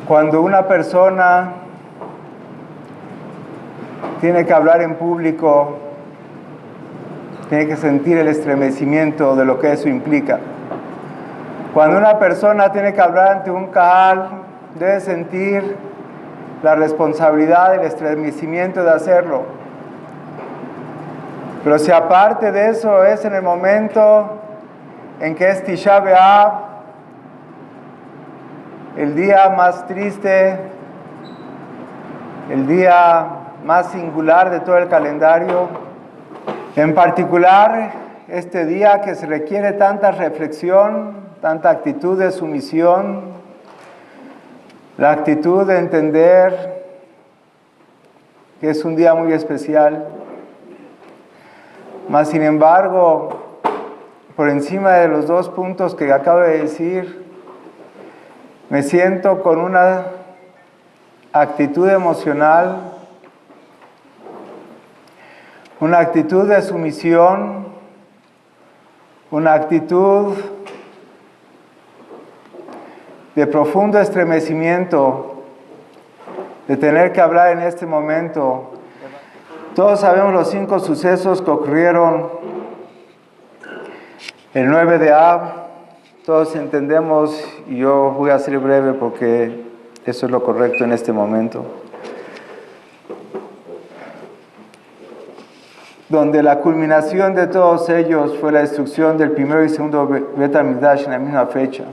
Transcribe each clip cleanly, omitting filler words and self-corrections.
Cuando una persona tiene que hablar en público, tiene que sentir el estremecimiento de lo que eso implica. Cuando una persona tiene que hablar ante un kahal, debe sentir la responsabilidad, el estremecimiento de hacerlo. Pero si aparte de eso es en el momento en que es Tisha B'Av, el día más triste, el día más singular de todo el calendario, en particular este día que se requiere tanta reflexión, tanta actitud de sumisión, la actitud de entender que es un día muy especial. Mas, sin embargo, por encima de los dos puntos que acabo de decir, me siento con una actitud emocional, una actitud de sumisión, una actitud de profundo estremecimiento de tener que hablar en este momento. Todos sabemos los 5 sucesos que ocurrieron el 9 de Av. Todos entendemos, y yo voy a ser breve porque eso es lo correcto en este momento. Donde la culminación de todos ellos fue la destrucción del primero y segundo Bet HaMikdash en la misma fecha.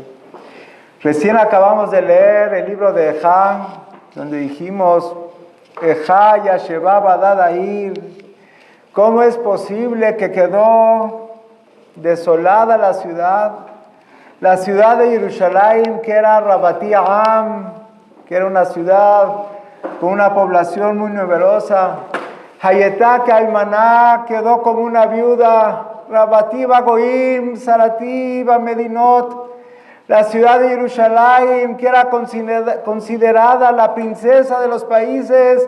Recién acabamos de leer el libro de Ejá, donde dijimos, Ejá Yasheba Badadair, ¿cómo es posible que quedó desolada la ciudad de Jerusalén, que era Rabati Am, que era una ciudad con una población muy numerosa? Hayetá Almaná quedó como una viuda, Rabati Bagoim, Sarati Medinot, la ciudad de Jerusalén, que era considerada la princesa de los países,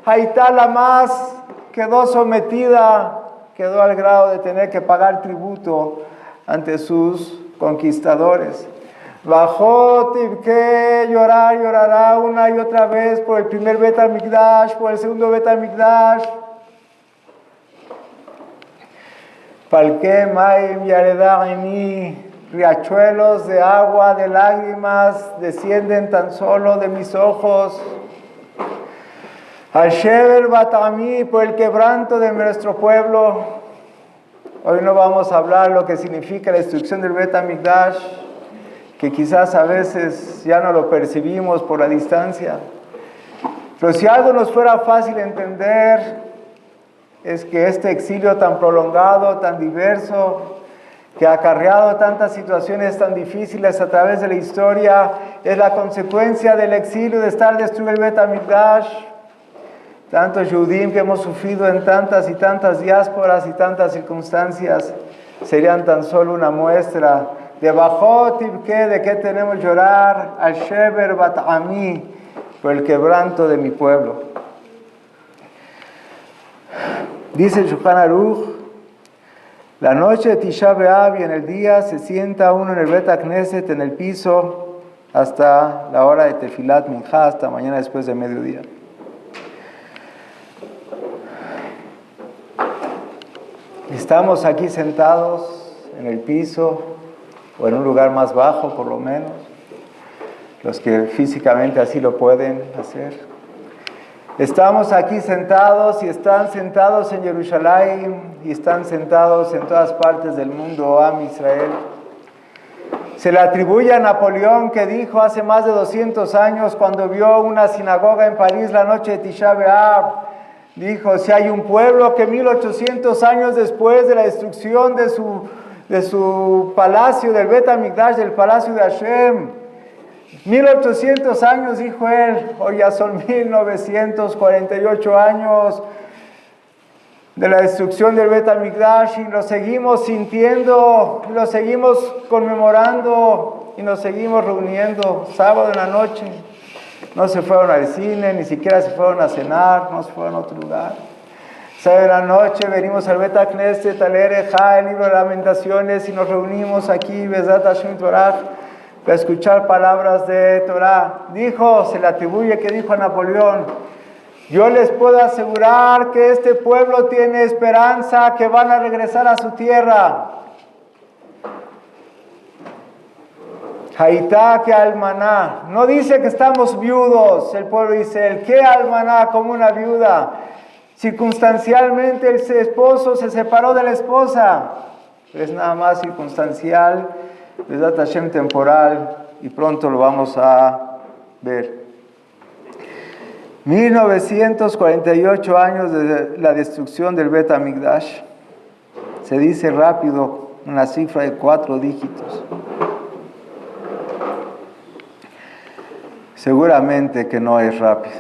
Haitá la más, quedó sometida, quedó al grado de tener que pagar tributo ante sus conquistadores. Bajó Tibke, llorará una y otra vez por el primer Bet HaMikdash, por el segundo Bet HaMikdash. Palke Maim Yareda Ini, riachuelos de agua, de lágrimas, descienden tan solo de mis ojos. Al-Sheber Batami, por el quebranto de nuestro pueblo. Hoy no vamos a hablar lo que significa la destrucción del Bet HaMikdash, que quizás a veces ya no lo percibimos por la distancia. Pero si algo nos fuera fácil entender, es que este exilio tan prolongado, tan diverso, que ha acarreado tantas situaciones tan difíciles a través de la historia, es la consecuencia del exilio, de estar destruido el Bet HaMikdash. Tantos Yudim que hemos sufrido en tantas y tantas diásporas y tantas circunstancias, serían tan solo una muestra de Bajot Tibke, de que tenemos que llorar, al Sheber Bat'ami, por el quebranto de mi pueblo. Dice el Shulchan Aruch, la noche de Tisha B'Av y en el día se sienta uno en el Bet HaKnesset, en el piso, hasta la hora de Tefilat Minjá, hasta mañana después de mediodía. Estamos aquí sentados en el piso, o en un lugar más bajo por lo menos, los que físicamente así lo pueden hacer. Estamos aquí sentados y están sentados en Jerusalén y están sentados en todas partes del mundo, Am Israel. Se le atribuye a Napoleón, que dijo hace más de 200 años, cuando vio una sinagoga en París la noche de Tisha B'Av, dijo, si hay un pueblo que 1800 años después de la destrucción de su palacio, del Bet HaMikdash, del palacio de Hashem, 1800 años, dijo él, hoy ya son 1948 años de la destrucción del Bet HaMikdash, y lo seguimos sintiendo, lo seguimos conmemorando y nos seguimos reuniendo sábado en la noche. No se fueron al cine, ni siquiera se fueron a cenar, no se fueron a otro lugar. Sábado en la noche venimos al Bet HaKnesset a leer Ejá, el libro de Lamentaciones, y nos reunimos aquí, Bezrat Hashem Torah, para escuchar palabras de Torah. Dijo, se le atribuye que dijo a Napoleón: yo les puedo asegurar que este pueblo tiene esperanza, que van a regresar a su tierra. Haitá que almaná. No dice que estamos viudos, el pueblo dice, el que almaná, como una viuda. Circunstancialmente el esposo se separó de la esposa. Es nada más circunstancial, Besat Hashem temporal, y pronto lo vamos a ver. 1948 años de la destrucción del Bet HaMikdash. Se dice rápido, una cifra de 4 dígitos. Seguramente que no es rápido.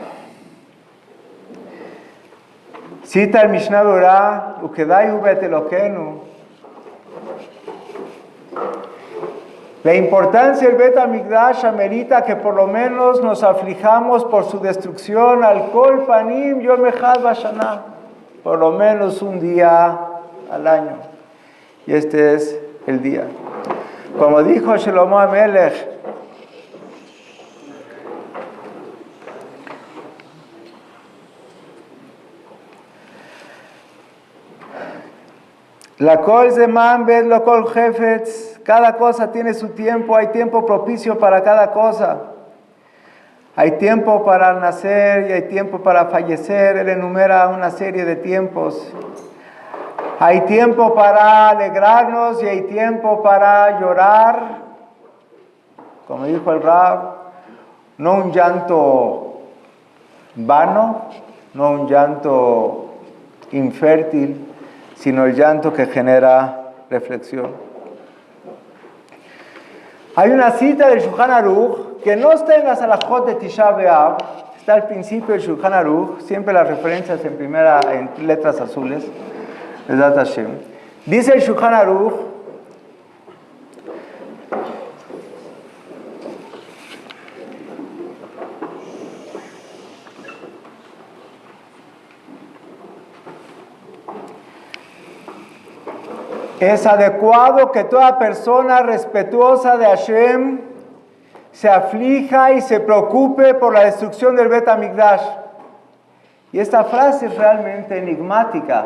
Cita el Mishnah Berurah, Ukedayu Bet Elokeinu. La importancia del Bet HaMikdash amerita que por lo menos nos aflijamos por su destrucción. Al Kol Panim Yom Echad Bashana. Por lo menos un día al año. Y este es el día. Como dijo Shlomo HaMelech, la Kol Zeman Bet Lo Kol Hefetz. Cada cosa tiene su tiempo, hay tiempo propicio para cada cosa. Hay tiempo para nacer y hay tiempo para fallecer. Él enumera una serie de tiempos. Hay tiempo para alegrarnos y hay tiempo para llorar. Como dijo el Rab, no un llanto vano, no un llanto infértil, sino el llanto que genera reflexión. Hay una cita del Shulchan Aruch que no está en las halajot de Tisha B'Av, está al principio del Shulchan Aruch, siempre las referencias en letras azules, Besat Hashem. Dice el Shulchan Aruch: es adecuado que toda persona respetuosa de Hashem se aflija y se preocupe por la destrucción del Bet HaMikdash. Y esta frase es realmente enigmática.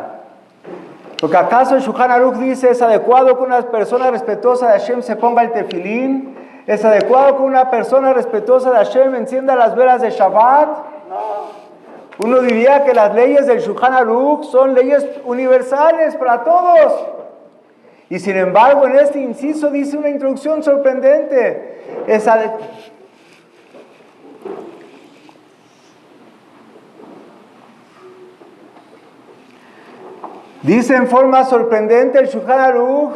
Porque acaso el Shulchan Aruch dice, es adecuado que una persona respetuosa de Hashem se ponga el tefilín, es adecuado que una persona respetuosa de Hashem encienda las velas de Shabbat. No. Uno diría que las leyes del Shulchan Aruch son leyes universales para todos. Y sin embargo, en este inciso dice una introducción sorprendente. Dice en forma sorprendente el Shulchan Aruch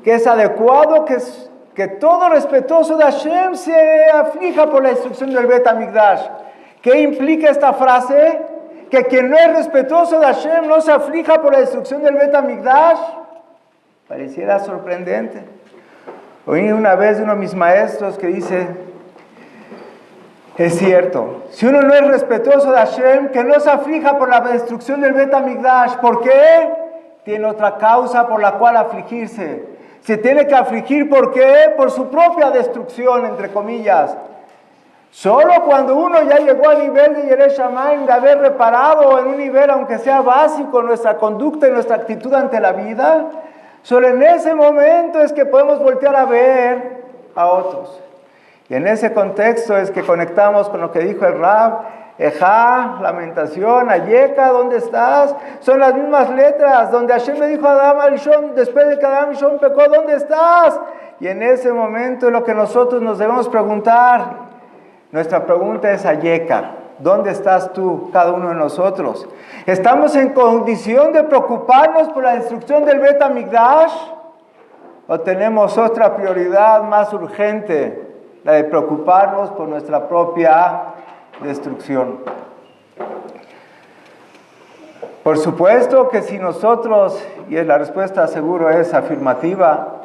que es adecuado que todo respetuoso de Hashem se aflija por la destrucción del Bet HaMikdash. ¿Qué implica esta frase? Que quien no es respetuoso de Hashem no se aflija por la destrucción del Bet HaMikdash. Pareciera sorprendente. Oí una vez de uno de mis maestros que dice, es cierto, si uno no es respetuoso de Hashem, que no se aflija por la destrucción del Bet HaMikdash. ¿Por qué? Tiene otra causa por la cual afligirse. Se tiene que afligir, ¿por qué? Por su propia destrucción, entre comillas. Solo cuando uno ya llegó al nivel de Yerei Shamayim, de haber reparado en un nivel, aunque sea básico, nuestra conducta y nuestra actitud ante la vida, solo en ese momento es que podemos voltear a ver a otros. Y en ese contexto es que conectamos con lo que dijo el Rab, Ejá, lamentación, Ayeka, ¿dónde estás? Son las mismas letras, donde Hashem le dijo a Adam Arishon, después de que Adam Arishon pecó, ¿dónde estás? Y en ese momento es lo que nosotros nos debemos preguntar. Nuestra pregunta es Ayeka, ¿dónde estás tú, cada uno de nosotros? ¿Estamos en condición de preocuparnos por la destrucción del Bet HaMikdash? ¿O tenemos otra prioridad más urgente, la de preocuparnos por nuestra propia destrucción? Por supuesto que si nosotros, y la respuesta seguro es afirmativa,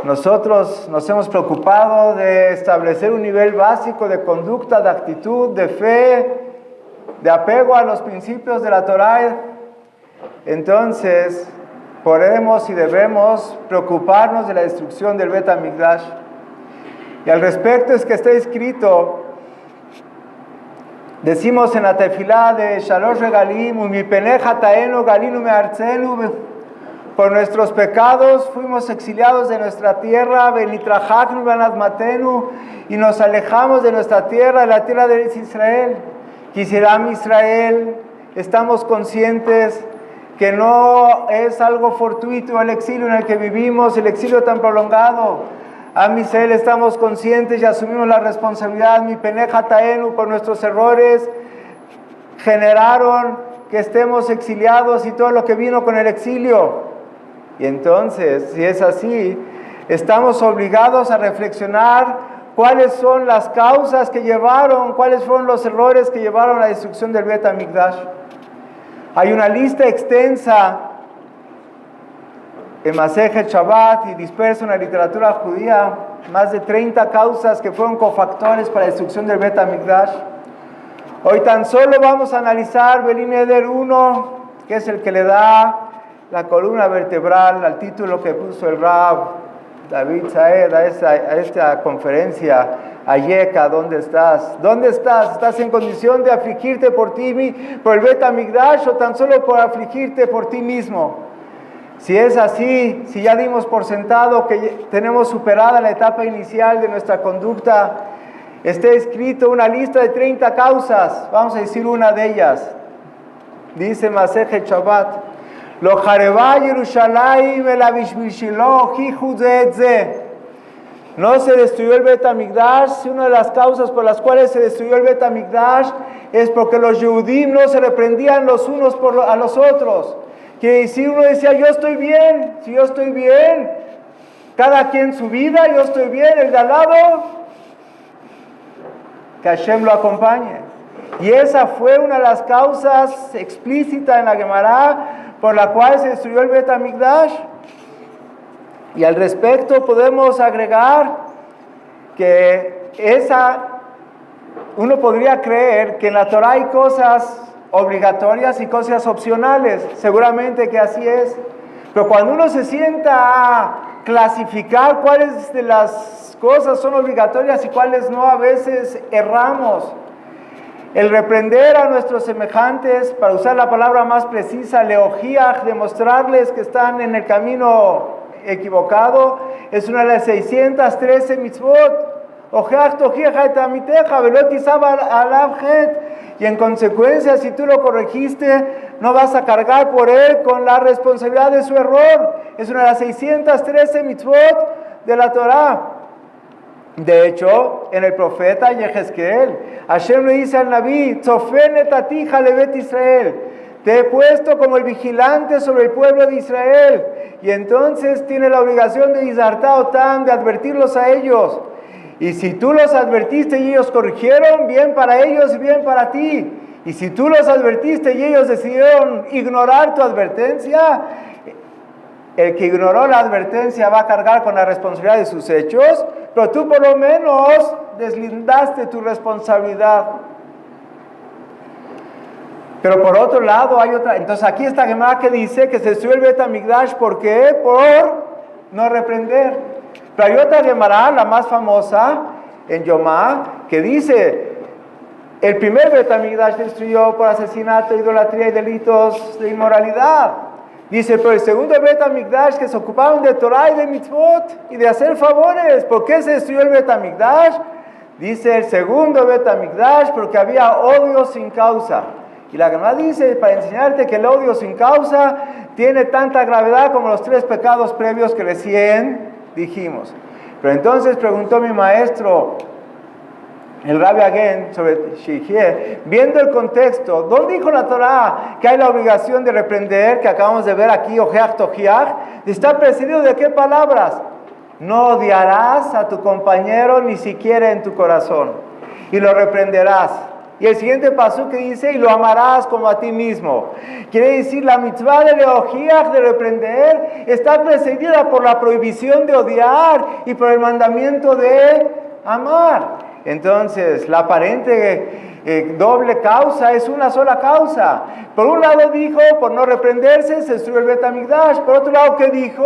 nosotros nos hemos preocupado de establecer un nivel básico de conducta, de actitud, de fe, de apego a los principios de la Torah, entonces podemos y debemos preocuparnos de la destrucción del Bet HaMikdash. Y al respecto es que está escrito, decimos en la tefilá de Shalosh Regalim, Umipeneja taenu galinu me'artzenu, por nuestros pecados fuimos exiliados de nuestra tierra, Benitrajachnu benadmatenu, y nos alejamos de nuestra tierra, de la tierra de Israel. Quisiera Israel, estamos conscientes que no es algo fortuito el exilio en el que vivimos, el exilio tan prolongado. A Israel estamos conscientes y asumimos la responsabilidad. Mi peneja taenu, por nuestros errores, generaron que estemos exiliados y todo lo que vino con el exilio. Y entonces, si es así, estamos obligados a reflexionar cuáles son las causas que llevaron, cuáles fueron los errores que llevaron a la destrucción del Bet HaMikdash. Hay una lista extensa en Masejet Shabbat y disperso en la literatura judía, más de 30 causas que fueron cofactores para la destrucción del Bet HaMikdash. Hoy tan solo vamos a analizar Belín Eder 1, que es el que le da la columna vertebral al título que puso el Rab David Saed a esta conferencia. Ayeka, ¿dónde estás? ¿Dónde estás? ¿Estás en condición de afligirte por ti, por el Bet HaMikdash, o tan solo por afligirte por ti mismo? Si es así, si ya dimos por sentado que tenemos superada la etapa inicial de nuestra conducta, está escrito una lista de 30 causas. Vamos a decir una de ellas. Dice Masejet Shabbat: Lo jareba Yerushalayim el abishbishilo hihu ze ze. No se destruyó el Bet HaMikdash. Una de las causas por las cuales se destruyó el Bet HaMikdash es porque los Yehudim no se reprendían los unos a los otros. Que si uno decía, yo estoy bien, si yo estoy bien, cada quien su vida, yo estoy bien, el de al lado, que Hashem lo acompañe. Y esa fue una de las causas explícitas en la Gemara por la cual se destruyó el Bet HaMikdash. Y al respecto podemos agregar que uno podría creer que en la Torah hay cosas obligatorias y cosas opcionales, seguramente que así es, pero cuando uno se sienta a clasificar cuáles de las cosas son obligatorias y cuáles no, a veces erramos. El reprender a nuestros semejantes, para usar la palabra más precisa, leojiach, demostrarles que están en el camino equivocado, es una de las 613 mitzvot. Y en consecuencia, si tú lo corregiste, no vas a cargar por él con la responsabilidad de su error. Es una de las 613 mitzvot de la Torah. De hecho, en el profeta Yehezkel, Hashem le dice al Naví: Tzofen et atija levet Israel. Te he puesto como el vigilante sobre el pueblo de Israel. Y entonces tiene la obligación de izartaotam, de advertirlos a ellos. Y si tú los advertiste y ellos corrigieron, bien para ellos y bien para ti. Y si tú los advertiste y ellos decidieron ignorar tu advertencia, el que ignoró la advertencia va a cargar con la responsabilidad de sus hechos, pero tú por lo menos deslindaste tu responsabilidad. Pero por otro lado hay otra. Entonces aquí está Gemara que dice que se destruyó el Bet HaMikdash. ¿Por qué? Por no reprender. Pero hay otra Gemara, la más famosa, en Yomá, que dice: el primer Bet HaMikdash se destruyó por asesinato, idolatría y delitos de inmoralidad. Dice, pero el segundo Bet HaMikdash, que se ocupaban de Torah y de mitzvot y de hacer favores. ¿Por qué se destruyó el Bet HaMikdash? Dice el segundo Bet HaMikdash porque había odio sin causa. Y la Gemara dice, para enseñarte que el odio sin causa tiene tanta gravedad como los 3 pecados previos que recién dijimos. Pero entonces preguntó mi maestro, el Rabbi Agen, sobre Shihye, viendo el contexto, ¿dónde dijo la Torah que hay la obligación de reprender, que acabamos de ver aquí, ojeach tojiach? ¿Está precedido de qué palabras? No odiarás a tu compañero ni siquiera en tu corazón, y lo reprenderás. Y el siguiente pasú que dice, y lo amarás como a ti mismo. Quiere decir, la mitzvah de leojiach, de reprender, está precedida por la prohibición de odiar y por el mandamiento de amar. Entonces, la aparente doble causa, es una sola causa. Por un lado dijo, por no reprenderse, se destruyó el Bet Hamikdash. Por otro lado, ¿qué dijo?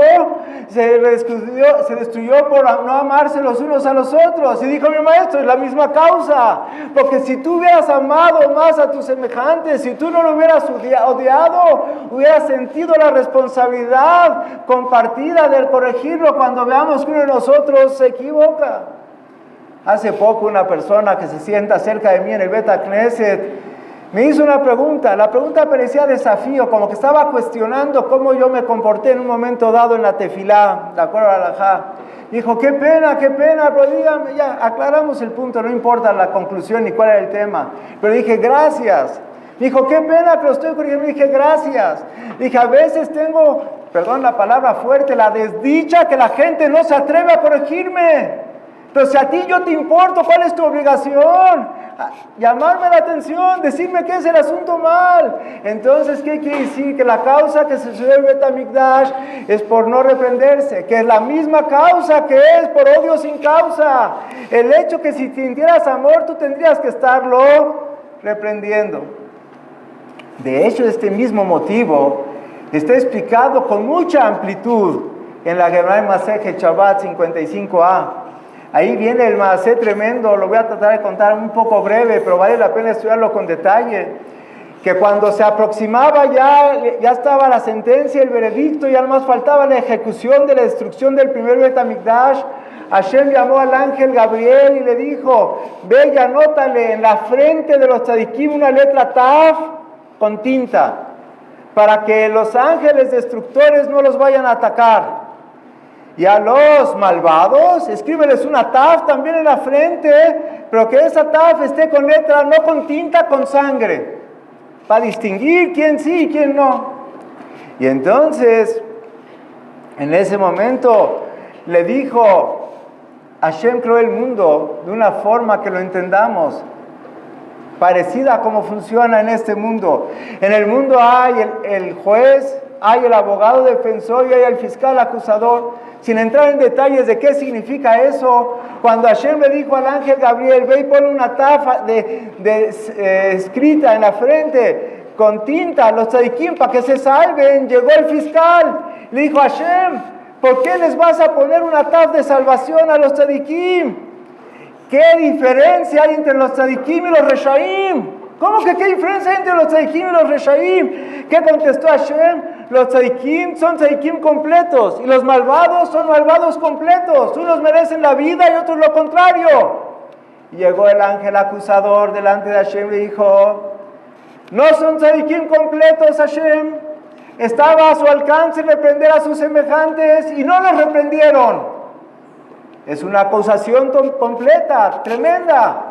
Se destruyó por no amarse los unos a los otros. Y dijo mi maestro, es la misma causa. Porque si tú hubieras amado más a tus semejantes, si tú no lo hubieras odiado, hubieras sentido la responsabilidad compartida de corregirlo cuando veamos que uno de nosotros se equivoca. Hace poco una persona que se sienta cerca de mí en el Bet Knesset me hizo una pregunta. La pregunta parecía desafío, como que estaba cuestionando cómo yo me comporté en un momento dado en la tefilá, de acuerdo a la halajá. Dijo, qué pena, pero dígame, ya aclaramos el punto, no importa la conclusión ni cuál era el tema. Pero dije, gracias. Dijo, qué pena, pero estoy corrigiendo. Dije, gracias. Dije, a veces tengo, perdón la palabra fuerte, la desdicha que la gente no se atreve a corregirme. Pero si a ti yo te importo, ¿cuál es tu obligación? Llamarme la atención, decirme que es el asunto mal. Entonces, ¿qué quiere decir? Que la causa que se sucedió en Bet Hamikdash es por no reprenderse, que es la misma causa que es por odio sin causa. El hecho que si sintieras amor, tú tendrías que estarlo reprendiendo. De hecho, este mismo motivo está explicado con mucha amplitud en la Gemara Masejet Shabbat 55a. Ahí viene el maasé tremendo, lo voy a tratar de contar un poco breve, pero vale la pena estudiarlo con detalle. Que cuando se aproximaba ya estaba la sentencia, el veredicto, ya más faltaba la ejecución de la destrucción del primer Bet Hamikdash. Hashem llamó al ángel Gabriel y le dijo, ve y anótale en la frente de los tzadikim una letra Taf con tinta, para que los ángeles destructores no los vayan a atacar. Y a los malvados, escríbeles una taf también en la frente, pero que esa taf esté con letra, no con tinta, con sangre, para distinguir quién sí y quién no. Y entonces, en ese momento, le dijo, Hashem creó el mundo de una forma que lo entendamos, parecida a cómo funciona en este mundo. En el mundo hay el juez, hay el abogado defensor y hay el fiscal acusador. Sin entrar en detalles de qué significa eso, cuando Hashem le dijo al ángel Gabriel, ve y pon una tafa escrita en la frente con tinta a los tzadikim para que se salven, llegó el fiscal, le dijo a Hashem, ¿por qué les vas a poner una taf de salvación a los tzadikim? ¿Qué diferencia hay entre los tzadikim y los reshaim? ¿Cómo que qué diferencia hay entre los tzadikim y los reshaim? ¿Qué contestó Hashem? Los tzadikim son tzadikim completos y los malvados son malvados completos. Unos merecen la vida y otros lo contrario. Y llegó el ángel acusador delante de Hashem y le dijo, no son tzadikim completos, Hashem. Estaba a su alcance reprender a sus semejantes y no los reprendieron. Es una acusación completa, tremenda.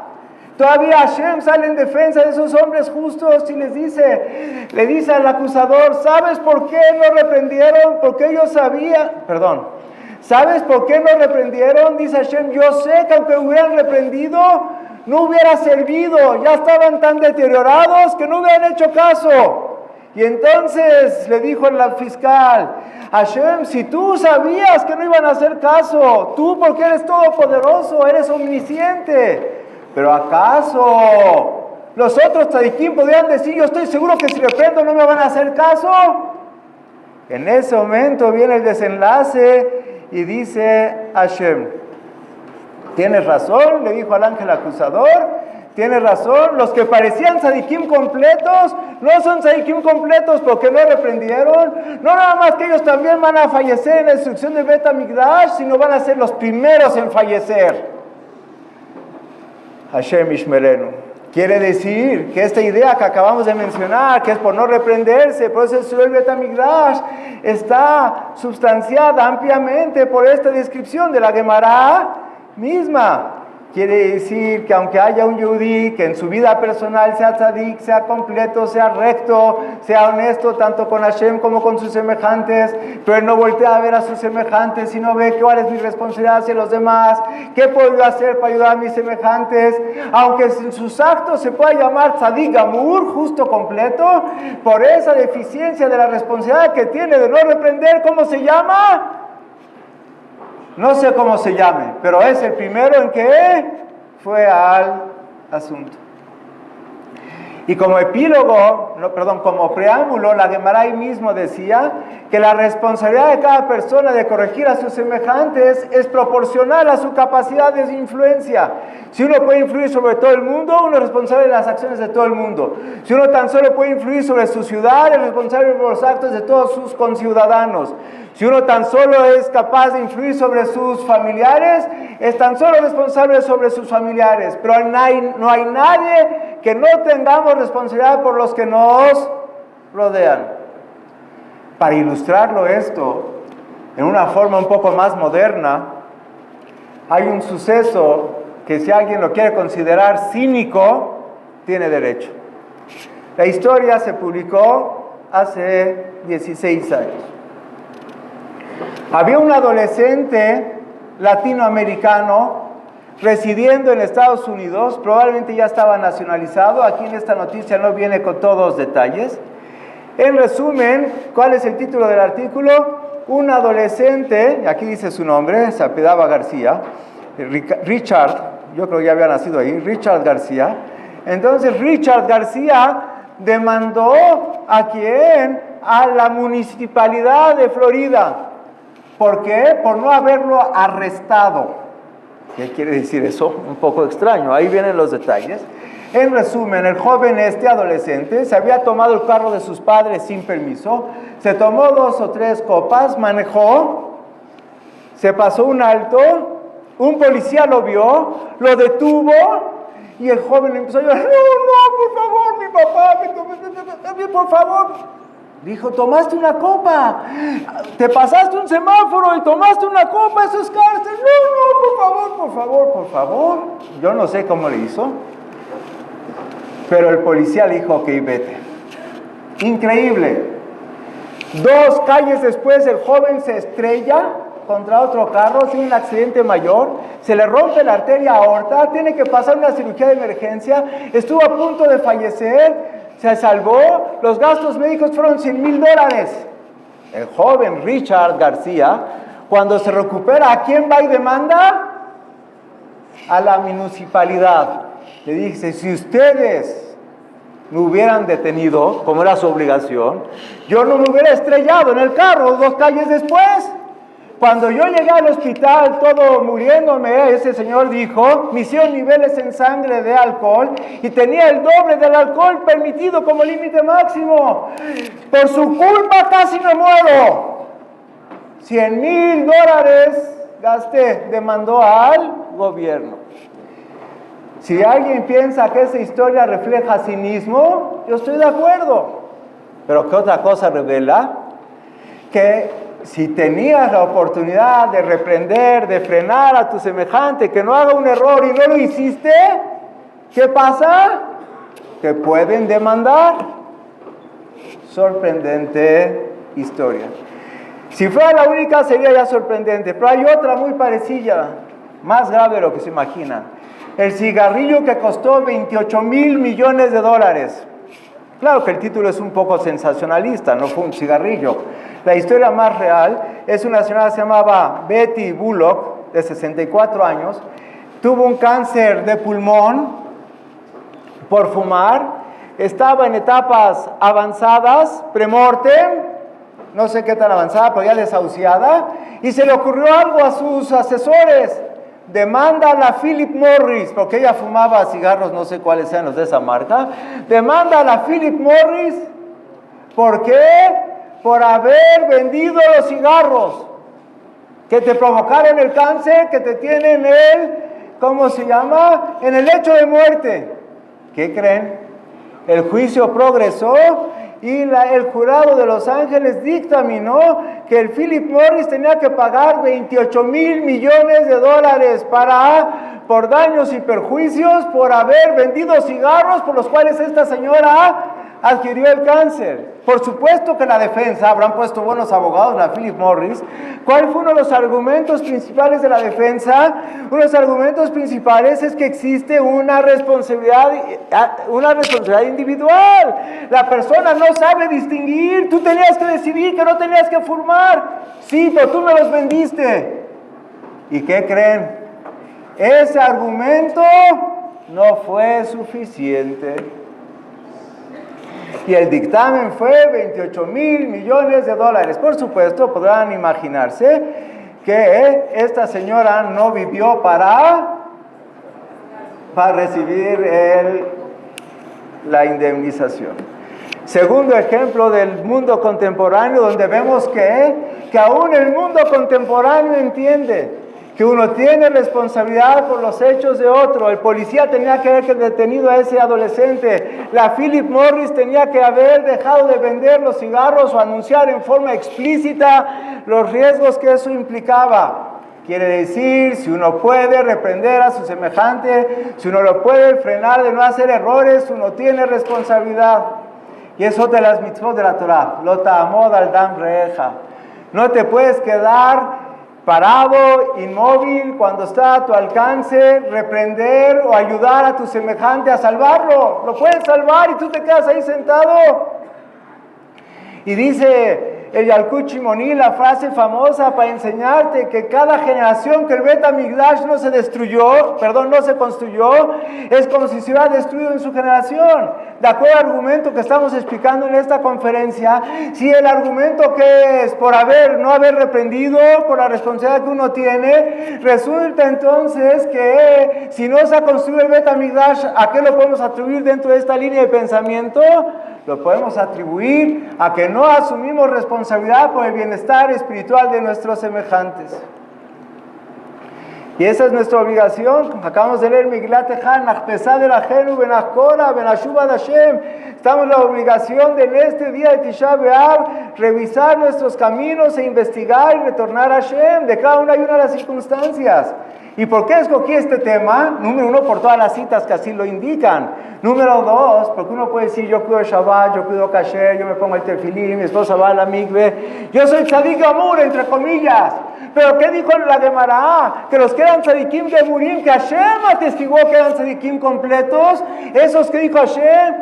Todavía Hashem sale en defensa de esos hombres justos y le dice al acusador, ¿sabes por qué no reprendieron? Porque ellos sabían, ¿sabes por qué no reprendieron? Dice Hashem, yo sé que aunque hubieran reprendido, no hubiera servido, ya estaban tan deteriorados que no hubieran hecho caso. Y entonces le dijo el fiscal, Hashem, si tú sabías que no iban a hacer caso, tú porque eres todopoderoso, eres omnisciente, ¿pero acaso los otros tzadikim podrían decir, yo estoy seguro que si reprendo no me van a hacer caso? En ese momento viene el desenlace y dice Hashem, tienes razón, le dijo al ángel acusador, tienes razón, los que parecían tzadikim completos no son tzadikim completos porque no reprendieron. No nada más que ellos también van a fallecer en la destrucción del Bet Hamikdash, sino van a ser los primeros en fallecer. Hashem Ishmerenu. Quiere decir que esta idea que acabamos de mencionar, que es por no reprenderse, por eso el Bet Hamikdash, está sustanciada ampliamente por esta descripción de la Gemara misma. Quiere decir que aunque haya un yudí que en su vida personal sea tzadik, sea completo, sea recto, sea honesto tanto con Hashem como con sus semejantes, pero él no voltea a ver a sus semejantes, sino ve cuál es mi responsabilidad hacia los demás, qué puedo yo hacer para ayudar a mis semejantes, aunque en sus actos se pueda llamar tzadik gamur, justo completo, por esa deficiencia de la responsabilidad que tiene de no reprender, ¿cómo se llama? No sé cómo se llame, pero es el primero en que fue al asunto. Y como epílogo, como preámbulo, la Gemara ahí mismo decía que la responsabilidad de cada persona de corregir a sus semejantes es proporcional a su capacidad de influencia. Si uno puede influir sobre todo el mundo, uno es responsable de las acciones de todo el mundo. Si uno tan solo puede influir sobre su ciudad, es responsable de los actos de todos sus conciudadanos. Si uno tan solo es capaz de influir sobre sus familiares, es tan solo responsable sobre sus familiares. Pero no hay nadie que no tengamos responsabilidad por los que nos rodean. Para ilustrarlo esto, en una forma un poco más moderna, hay un suceso que si alguien lo quiere considerar cínico, tiene derecho. La historia se publicó hace 16 años. Había un adolescente latinoamericano residiendo en Estados Unidos, probablemente ya estaba nacionalizado. Aquí en esta noticia no viene con todos los detalles. En resumen, ¿cuál es el título del artículo? Un adolescente, aquí dice su nombre, se apellidaba García, Richard, yo creo que ya había nacido ahí, Richard García. Entonces Richard García demandó ¿a quién? A la municipalidad de Florida. ¿Por qué? Por no haberlo arrestado. ¿Qué quiere decir eso? Un poco extraño. Ahí vienen los detalles. En resumen, el joven adolescente, se había tomado el carro de sus padres sin permiso, se tomó 2 o 3 copas, manejó, se pasó un alto, un policía lo vio, lo detuvo y el joven empezó a llorar. No, por favor, mi papá, por favor. Dijo, tomaste una copa, te pasaste un semáforo y tomaste una copa, eso es cárcel. No, por favor. Yo no sé cómo le hizo, pero el policía le dijo, ok, vete. Increíble. 2 calles después, el joven se estrella contra otro carro, tiene un accidente mayor, se le rompe la arteria aorta, tiene que pasar una cirugía de emergencia, estuvo a punto de fallecer. Se salvó, los gastos médicos fueron $100,000. El joven Richard García, cuando se recupera, ¿a quién va y demanda? A la municipalidad. Le dice, si ustedes me hubieran detenido, como era su obligación, yo no me hubiera estrellado en el carro 2 calles después. Cuando yo llegué al hospital, todo muriéndome, ese señor dijo, me hicieron niveles en sangre de alcohol y tenía el doble del alcohol permitido como límite máximo. Por su culpa casi me muero. $100,000 gasté, demandó al gobierno. Si alguien piensa que esa historia refleja cinismo, yo estoy de acuerdo. Pero ¿qué otra cosa revela? Que si tenías la oportunidad de reprender, de frenar a tu semejante, que no haga un error y no lo hiciste, ¿qué pasa? Te pueden demandar. Sorprendente historia. Si fuera la única sería ya sorprendente, pero hay otra muy parecida, más grave de lo que se imaginan. El cigarrillo que costó $28,000 millones. Claro que el título es un poco sensacionalista, no fue un cigarrillo. La historia más real es una señora que se llamaba Betty Bullock, de 64 años, tuvo un cáncer de pulmón por fumar, estaba en etapas avanzadas, premortem, no sé qué tan avanzada, pero ya desahuciada, y se le ocurrió algo a sus asesores. Demanda a la Philip Morris, porque ella fumaba cigarros, no sé cuáles sean los de esa marca. Demanda a la Philip Morris, ¿por qué? Por haber vendido los cigarros que te provocaron el cáncer, que te tienen en el lecho de muerte. ¿Qué creen? El juicio progresó y el jurado de Los Ángeles dictaminó que el Philip Morris tenía que pagar $28,000 millones por daños y perjuicios por haber vendido cigarros por los cuales esta señora adquirió el cáncer. Por supuesto que la defensa, habrán puesto buenos abogados, la Philip Morris. ¿Cuál fue uno de los argumentos principales de la defensa? Uno de los argumentos principales es que existe una responsabilidad individual. La persona no sabe distinguir. Tú tenías que decidir que no tenías que fumar. Sí, pero tú me los vendiste. ¿Y qué creen? Ese argumento no fue suficiente. Y el dictamen fue 28 mil millones de dólares. Por supuesto, podrán imaginarse que esta señora no vivió para recibir la indemnización. Segundo ejemplo del mundo contemporáneo, donde vemos que aún el mundo contemporáneo entiende que uno tiene responsabilidad por los hechos de otro. El policía tenía que haber detenido a ese adolescente. La Philip Morris tenía que haber dejado de vender los cigarros o anunciar en forma explícita los riesgos que eso implicaba. Quiere decir, si uno puede reprender a su semejante, si uno lo puede frenar de no hacer errores, uno tiene responsabilidad. Y es otra de las mitzvot de la Torah. Lo ta'amod al dam reeja. No te puedes quedar parado, inmóvil, cuando está a tu alcance, reprender o ayudar a tu semejante a salvarlo. Lo puedes salvar y tú te quedas ahí sentado. Y dice el Yalkut Shimoni, la frase famosa para enseñarte que cada generación que el Bet HaMikdash no se construyó, es como si se hubiera destruido en su generación. De acuerdo al argumento que estamos explicando en esta conferencia, si el argumento que es por no haber reprendido, por la responsabilidad que uno tiene, resulta entonces que si no se ha construido el Bet HaMikdash, ¿a qué lo podemos atribuir dentro de esta línea de pensamiento? Lo podemos atribuir a que no asumimos responsabilidad por el bienestar espiritual de nuestros semejantes. Y esa es nuestra obligación. Acabamos de leer Miglat Ejal, Nachpesad el Ajenu, Benachkora, Benashuba Hashem. Estamos en la obligación de en este día de Tisha B'Av revisar nuestros caminos e investigar y retornar a Hashem de cada una y una de las circunstancias. ¿Y por qué escogí este tema? Número uno, por todas las citas que así lo indican. Número dos, porque uno puede decir, yo cuido Shabbat, yo cuido Kasher, yo me pongo el tefilín, mi esposa va a la mikve, yo soy tzadik gamur, entre comillas. Pero ¿qué dijo la Gemara? Que los que eran tzadikim gemurim, que Hashem atestiguó que eran tzadikim completos. Esos que dijo Hashem,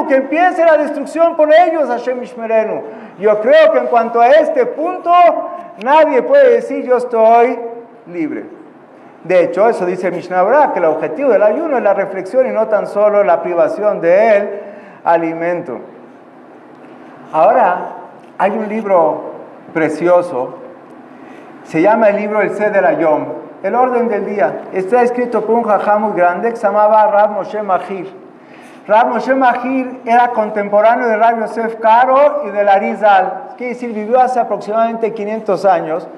que empiece la destrucción por ellos, Hashem Ishmerenu. Yo creo que en cuanto a este punto, nadie puede decir yo estoy libre. De hecho, eso dice el Mishnah Berurah, que el objetivo del ayuno es la reflexión y no tan solo la privación del alimento. Ahora, hay un libro precioso, se llama el libro El Seder Hayom, el orden del día. Está escrito por un jajá muy grande que se llamaba Rav Moshe Mahir. Rav Moshe Mahir era contemporáneo de Rav Yosef Karo y de Arizal, quiere decir, vivió hace aproximadamente 500 años.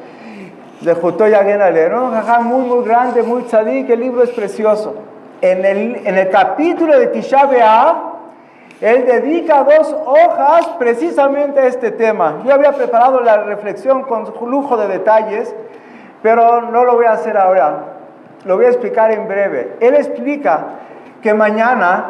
De Jutó Yaguen Aleh, un jajá muy grande, muy tzadik. El libro es precioso. En el capítulo de Tisha B'Av, él dedica 2 hojas precisamente a este tema. Yo había preparado la reflexión con lujo de detalles, pero no lo voy a hacer ahora. Lo voy a explicar en breve. Él explica que mañana,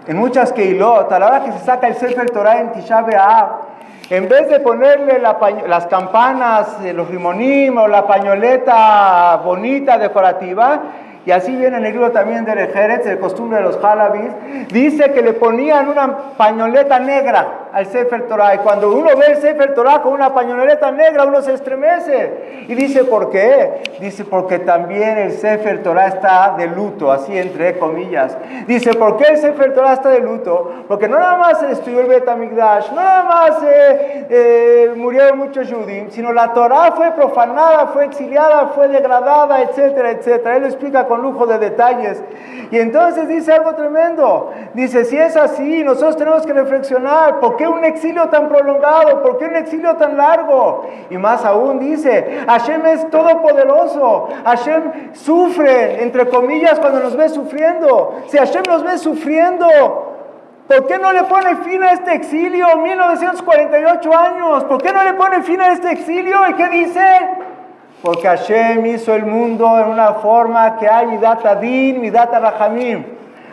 en muchas keilot, a la hora que se saca el Sefer Torah en Tisha B'Av, en vez de ponerle las campanas, los rimonim o la pañoleta bonita, decorativa, y así viene en el libro también de Eretz, de costumbre de los Halabis, dice que le ponían una pañoleta negra al Sefer Torah. Y cuando uno ve el Sefer Torah con una pañoleta negra, uno se estremece. Y dice, ¿por qué? Dice, porque también el Sefer Torah está de luto, así entre comillas. Dice, ¿por qué el Sefer Torah está de luto? Porque no nada más se destruyó el Bet HaMikdash, no nada más murieron muchos judíos, sino la Torah fue profanada, fue exiliada, fue degradada, etcétera, etcétera. Él lo explica con lujo de detalles. Y entonces dice algo tremendo. Dice, si es así, nosotros tenemos que reflexionar, ¿por qué un exilio tan prolongado? ¿Por qué un exilio tan largo? Y más aún dice, Hashem es todopoderoso. Hashem sufre, entre comillas, cuando nos ve sufriendo. Si Hashem nos ve sufriendo, ¿por qué no le pone fin a este exilio? 1948 años. ¿Por qué no le pone fin a este exilio? ¿Y qué dice? Porque Hashem hizo el mundo en una forma que hay midat adin, midat rahamim.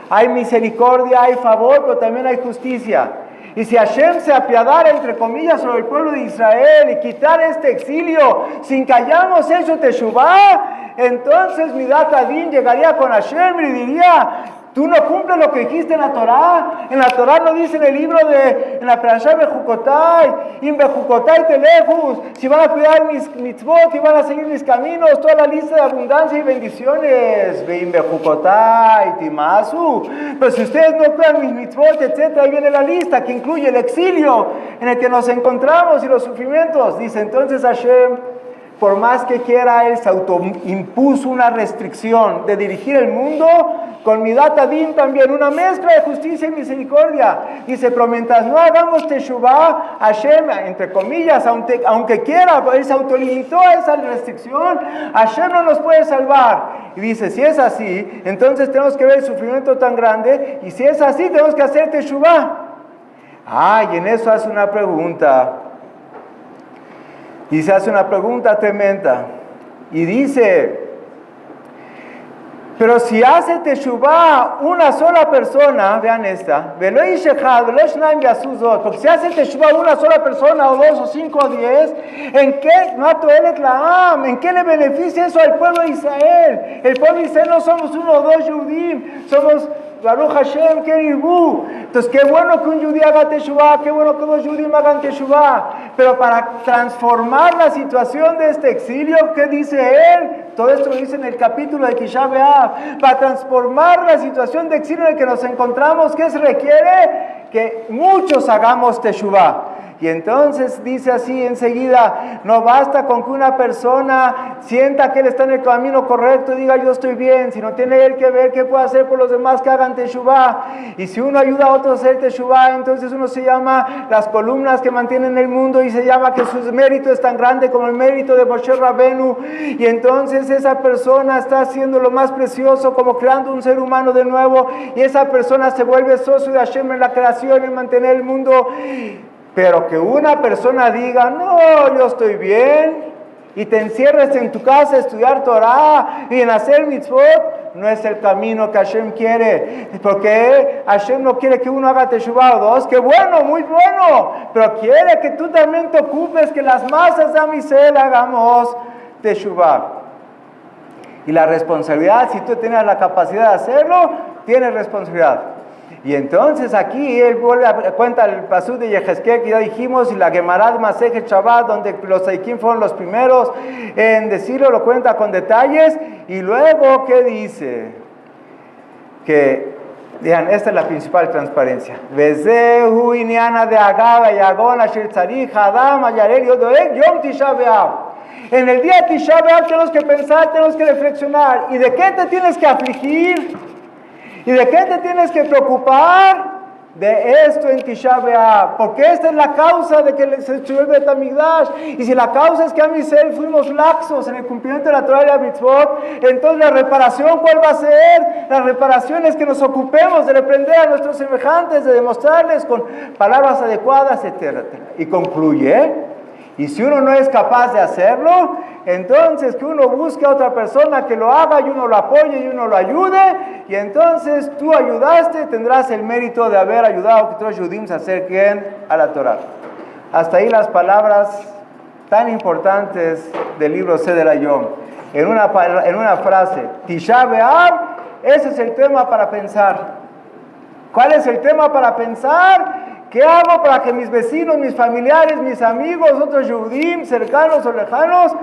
Hay misericordia, hay favor, pero también hay justicia. Y si Hashem se apiadara, entre comillas, sobre el pueblo de Israel y quitar este exilio sin que hayamos hecho teshuvá, entonces midat adin llegaría con Hashem y diría, Tú no cumples lo que dijiste en la Torá. En la Torá no dice en el libro en la Perashá Bejucotai, in Bejucotai telejus, si van a cuidar mis mitzvot y van a seguir mis caminos, toda la lista de abundancia y bendiciones. In Bejucotai timasu. Pero si ustedes no cuidan mis mitzvot, etc., ahí viene la lista que incluye el exilio en el que nos encontramos y los sufrimientos. Dice entonces Hashem, por más que quiera, él se autoimpuso una restricción de dirigir el mundo con Midat Adin también, una mezcla de justicia y misericordia. Dice, pero mientras no hagamos Teshuvah, Hashem, entre comillas, aunque quiera, él se autolimitó a esa restricción, Hashem no nos puede salvar. Y dice, si es así, entonces tenemos que ver el sufrimiento tan grande, y si es así, tenemos que hacer Teshuvah. Y en eso hace una pregunta. Y se hace una pregunta tremenda. Y dice, pero si hace Teshuvah una sola persona, vean esta, porque si hace Teshuvah una sola persona, o 2, o 5, o 10, ¿en qué le beneficia eso al pueblo de Israel? El pueblo de Israel no somos 1 o 2 Yudim, somos Baruch Hashem, que Irbu. Entonces, qué bueno que un judío haga Teshuvah, qué bueno que 2 Yudim hagan Teshuvah. Pero para transformar la situación de este exilio, ¿qué dice él? Todo esto lo dice en el capítulo de Tisha B'Av. Para transformar la situación de exilio en la que nos encontramos, ¿qué se requiere? Que muchos hagamos Teshuvah. Y entonces dice así enseguida, no basta con que una persona sienta que él está en el camino correcto y diga yo estoy bien, sino tiene él que ver qué puede hacer por los demás que hagan Teshuvah. Y si uno ayuda a otros a hacer Teshuvah, entonces uno se llama las columnas que mantienen el mundo y se llama que su mérito es tan grande como el mérito de Moshe Rabenu. Y entonces esa persona está haciendo lo más precioso, como creando un ser humano de nuevo, y esa persona se vuelve socio de Hashem en la creación y mantener el mundo. Pero que una persona diga, no, yo estoy bien, y te encierres en tu casa a estudiar Torah y en hacer mitzvot, no es el camino que Hashem quiere. Porque Hashem no quiere que uno haga Teshuvah o 2, que bueno, muy bueno, pero quiere que tú también te ocupes, que las masas de Am Yisrael hagamos Teshuvah. Y la responsabilidad, si tú tienes la capacidad de hacerlo, tienes responsabilidad. Y entonces aquí él cuenta el pasú de Yehezkel que ya dijimos, y la Gemara de Masejet Shabbat, donde los Saikim fueron los primeros en decirlo, lo cuenta con detalles. Y luego, ¿qué dice? Que, digan, esta es la principal transparencia. Vezehu inyana de Agaba y Agona Shel Tzarich Adam Ayarel Yodoeg Yom Tisha B'Av. En el día de Tisha B'Av tenemos que pensar, tenemos que reflexionar. ¿Y de qué te tienes que afligir? ¿Y de qué te tienes que preocupar? De esto en Tisha B'Av, porque esta es la causa de que se destruyó el Bet Hamikdash. Y si la causa es que a Am Yisrael fuimos laxos en el cumplimiento de la Torah y la mitzvot, entonces la reparación, ¿cuál va a ser? La reparación es que nos ocupemos de reprender a nuestros semejantes, de demostrarles con palabras adecuadas, etc. Y concluye, y si uno no es capaz de hacerlo, entonces que uno busque a otra persona que lo haga y uno lo apoye y uno lo ayude, y entonces tú ayudaste, tendrás el mérito de haber ayudado a otros Yudim a hacer bien a la Torah. Hasta ahí las palabras tan importantes del libro Seder Hayom. En una frase, Tisha B'Av, ese es el tema para pensar. ¿Cuál es el tema para pensar? ¿Qué hago para que mis vecinos, mis familiares, mis amigos, otros Yudim, cercanos o lejanos,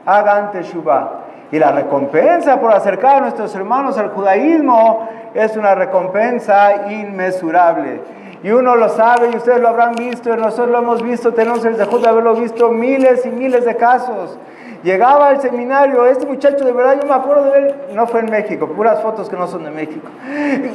hagan Teshuvah? Y la recompensa por acercar a nuestros hermanos al judaísmo es una recompensa inmesurable. Y uno lo sabe, y ustedes lo habrán visto, y nosotros lo hemos visto, tenemos el zehut de haberlo visto miles y miles de casos. Llegaba al seminario, este muchacho de verdad, yo me acuerdo de él, no fue en México, puras fotos que no son de México.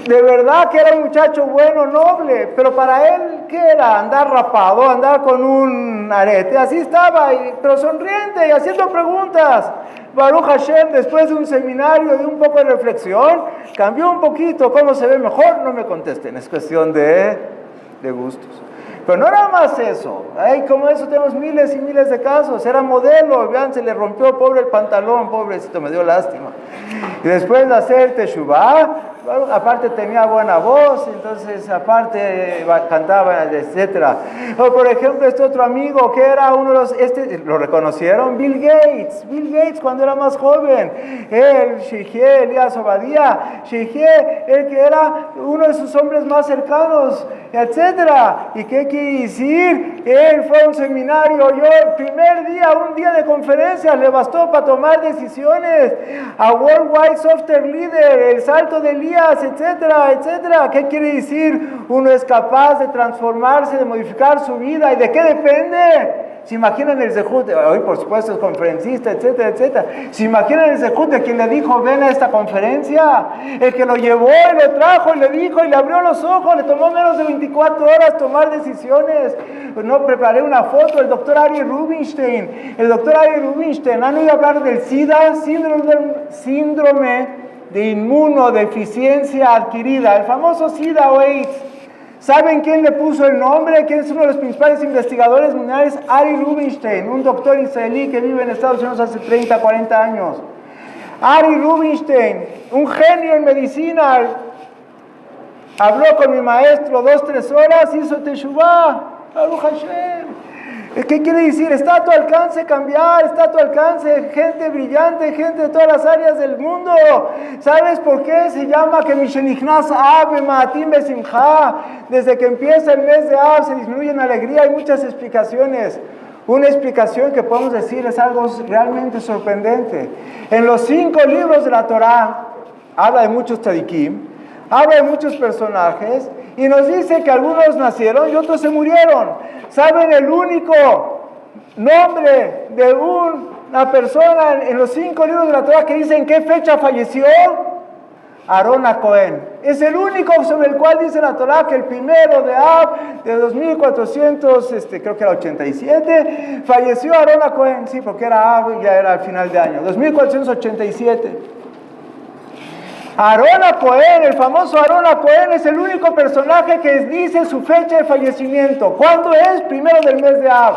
De verdad que era un muchacho bueno, noble, pero para él, ¿qué era? Andar rapado, andar con un arete, así estaba, pero sonriente y haciendo preguntas. Baruch Hashem, después de un seminario, de un poco de reflexión, cambió un poquito, ¿cómo se ve mejor? No me contesten, es cuestión de gustos. Pero no era más eso, como eso tenemos miles y miles de casos. Era modelo, vean, se le rompió pobre el pantalón, pobrecito, me dio lástima. Y después de hacer Teshuvah, aparte tenía buena voz, entonces aparte cantaba, etc. O por ejemplo, este otro amigo que era uno de los, lo reconocieron, Bill Gates cuando era más joven, él, Sheikhe Elías Obadía, Sheikhe, el que era uno de sus hombres más cercanos, etc. ¿Y qué quiere decir? Él fue a un seminario, el primer día, un día de conferencias, le bastó para tomar decisiones, a Worldwide Software Leader, el salto de Elías, etcétera, etcétera. ¿Qué quiere decir? Uno es capaz de transformarse, de modificar su vida. ¿Y de qué depende? ¿Se imaginan el zehut? Hoy por supuesto es conferencista, etcétera, etcétera. ¿Se imaginan el zehut de quien le dijo ven a esta conferencia? El que lo llevó y lo trajo y le dijo y le abrió los ojos, le tomó menos de 24 horas tomar decisiones. Pues no preparé una foto, el doctor Ari Rubinstein. El doctor Ari Rubinstein, ¿han oído hablar del SIDA? Síndrome de inmunodeficiencia adquirida, el famoso SIDA o AIDS. ¿Saben quién le puso el nombre? ¿Quién es uno de los principales investigadores mundiales? Ari Rubinstein, un doctor israelí que vive en Estados Unidos hace 30, 40 años. Ari Rubinstein, un genio en medicina, habló con mi maestro 2-3 horas, hizo teshuvá, Baruch Hashem. ¿Qué quiere decir? Está a tu alcance cambiar, está a tu alcance gente brillante, gente de todas las áreas del mundo. ¿Sabes por qué se llama que Mishenichnas Av Maatim Besimcha? Desde que empieza el mes de Av se disminuye en alegría, hay muchas explicaciones. Una explicación que podemos decir es algo realmente sorprendente. En los 5 libros de la Torá, habla de muchos tzadikim, habla de muchos personajes, y nos dice que algunos nacieron y otros se murieron. ¿Saben el único nombre de una persona en los 5 libros de la Torá que dice en qué fecha falleció? Aarón Cohen. Es el único sobre el cual dice la Torá que el primero de Av, de 2400, creo que era 87, falleció Aarón Cohen. Sí, porque era Av y ya era al final de año. 2487. Aarón Cohen, el famoso Aarón Cohen, es el único personaje que dice su fecha de fallecimiento. ¿Cuándo es? Primero del mes de Av.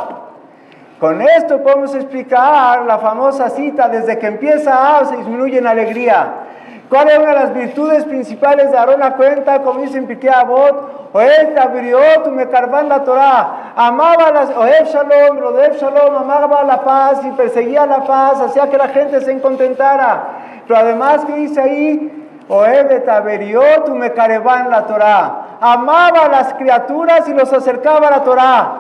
Con esto podemos explicar la famosa cita, desde que empieza Av se disminuye en alegría. ¿Cuál es una de las virtudes principales de Aarón Cohen? Como dice en Pirkei Avot, Oel Tabiriot Umekarban la Torah, amaba las Oev Shalom, Rodev Shalom, amaba la paz y perseguía la paz, hacía que la gente se contentara. Pero además, ¿qué dice ahí? Oev Tabiriot Umekarban la Torah, amaba a las criaturas y los acercaba a la Torah.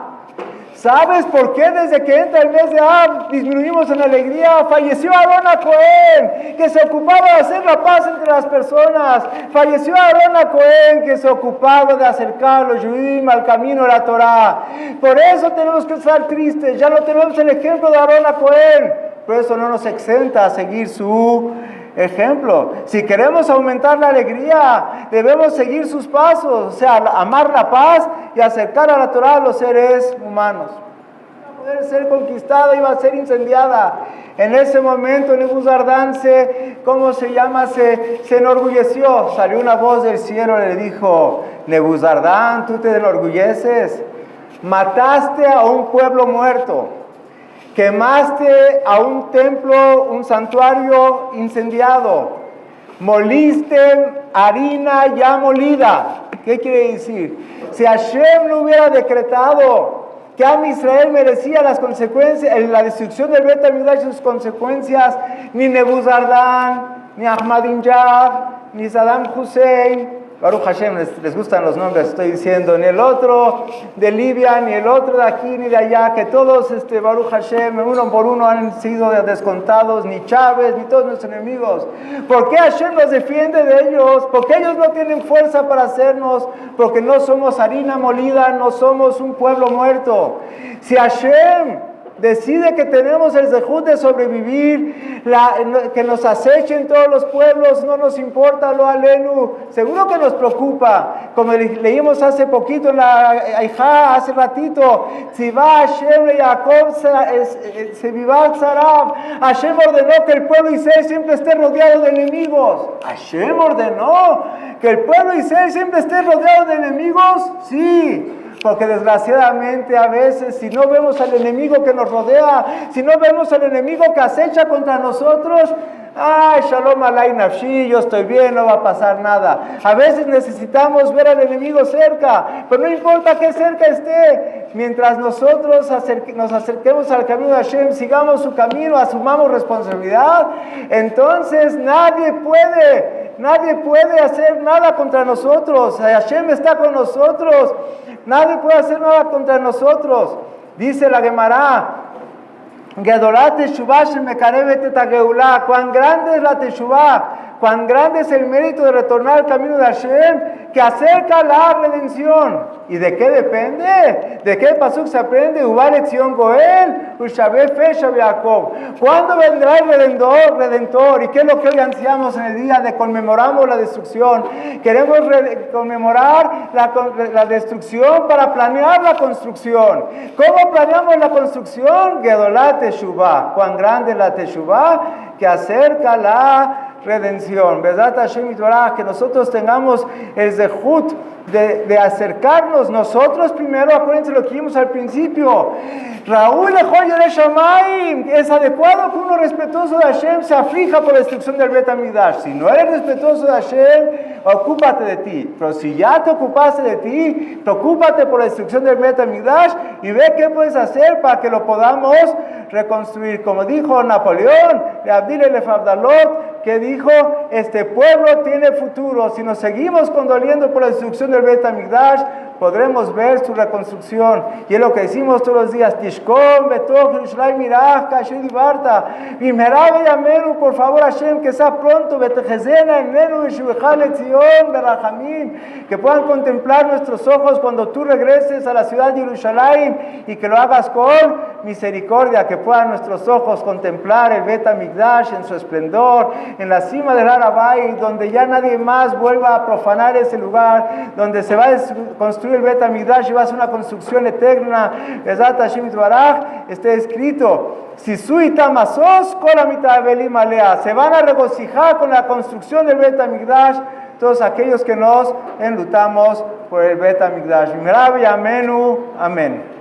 ¿Sabes por qué desde que entra el mes de Av disminuimos en alegría? Falleció Aarón Cohen, que se ocupaba de hacer la paz entre las personas. Falleció Aarón Cohen, que se ocupaba de acercar a los judíos al camino de la Torá. Por eso tenemos que estar tristes. Ya no tenemos el ejemplo de Aarón Cohen. Pero eso no nos exenta a seguir su ejemplo. Si queremos aumentar la alegría, debemos seguir sus pasos, o sea, amar la paz y acercar a la Torá a los seres humanos. Para poder ser conquistada iba a ser incendiada. En ese momento Nebuzardán se enorgulleció. Salió una voz del cielo y le dijo: Nebuzardán, tú te enorgulleces, mataste a un pueblo muerto, quemaste a un templo, un santuario incendiado, moliste harina ya molida. ¿Qué quiere decir? Si Hashem no hubiera decretado que Am Israel merecía las consecuencias, la destrucción del Bet HaMikdash y sus consecuencias, ni Nebuzardán, ni Ahmadinejad, ni Saddam Hussein, Baruch Hashem, les gustan los nombres, estoy diciendo, ni el otro de Libia, ni el otro de aquí, ni de allá, que todos, Baruch Hashem, uno por uno han sido descontados, ni Chávez, ni todos nuestros enemigos. ¿Por qué Hashem nos defiende de ellos? Porque ellos no tienen fuerza para hacernos, porque no somos harina molida, no somos un pueblo muerto. Si Hashem decide que tenemos el zehut de sobrevivir, que nos acechen todos los pueblos, no nos importa lo alenu, seguro que nos preocupa, como leímos hace poquito en la Aijá, hace ratito, si va Hashem le Jacob se viva Sarab, Hashem ordenó que el pueblo Israel siempre esté rodeado de enemigos. Hashem ordenó que el pueblo Israel siempre esté rodeado de enemigos, sí. Porque desgraciadamente a veces si no vemos al enemigo que nos rodea, si no vemos al enemigo que acecha contra nosotros, Ay, shalom alay nafshi, yo estoy bien, no va a pasar nada. A veces necesitamos ver al enemigo cerca, pero no importa que cerca esté. Mientras nosotros nos acerquemos al camino de Hashem, sigamos su camino, asumamos responsabilidad, entonces nadie puede hacer nada contra nosotros. Hashem está con nosotros, nadie puede hacer nada contra nosotros. Dice la Gemara, Gedolat Teshuvah shemekarevet et hageulah. Cuán grande es la Teshuvah, cuán grande es el mérito de retornar al camino de Hashem, que acerca la redención. ¿Y de qué depende? ¿De qué pasuk se aprende? Ubá Etzion Goel, Ushabé Fesha Jacob. ¿Cuándo vendrá el Redentor? ¿Y qué es lo que hoy ansiamos en el día de conmemoramos la destrucción? Queremos conmemorar la destrucción para planear la construcción. ¿Cómo planeamos la construcción? Gedolat Teshuvah. ¿Cuán grande es la Teshuvah? Que acerca la redención. Bezrat Hashem Yitbaraj, que nosotros tengamos el zehut de acercarnos nosotros primero. Acuérdense lo que vimos al principio. Raúl Shamaim, es adecuado que uno respetuoso de Hashem se aflija por la destrucción del Bet HaMikdash. Si no eres respetuoso de Hashem, ocúpate de ti. Pero si ya te ocupaste de ti, preocúpate por la destrucción del Bet HaMikdash y ve qué puedes hacer para que lo podamos reconstruir. Como dijo Napoleón, de Abdil Elef Abdalot, que dijo, este pueblo tiene futuro. Si nos seguimos condoliendo por la destrucción del Bet HaMikdash, podremos ver su reconstrucción. Y es lo que decimos todos los días, Tishkom, Betoch, Yerushalayim, Mirach, Kasher Dibarta, Bimerabe Yamenu, por favor Hashem, que sea pronto, Betejezena, Enenu, Beshuechal, Etzion, Berachamim, que puedan contemplar nuestros ojos cuando tú regreses a la ciudad de Yerushalayim, y que lo hagas con misericordia, que puedan nuestros ojos contemplar el Bet HaMikdash en su esplendor, en la cima del Arabai, donde ya nadie más vuelva a profanar ese lugar, donde se va a construir el Bet HaMikdash y va a ser una construcción eterna. Bezrat Hashem Yitbaraj, está escrito, Sisui Tamasos Kolamita Belim Alea, se van a regocijar con la construcción del Bet HaMikdash todos aquellos que nos enlutamos por el Bet HaMikdash. Amén.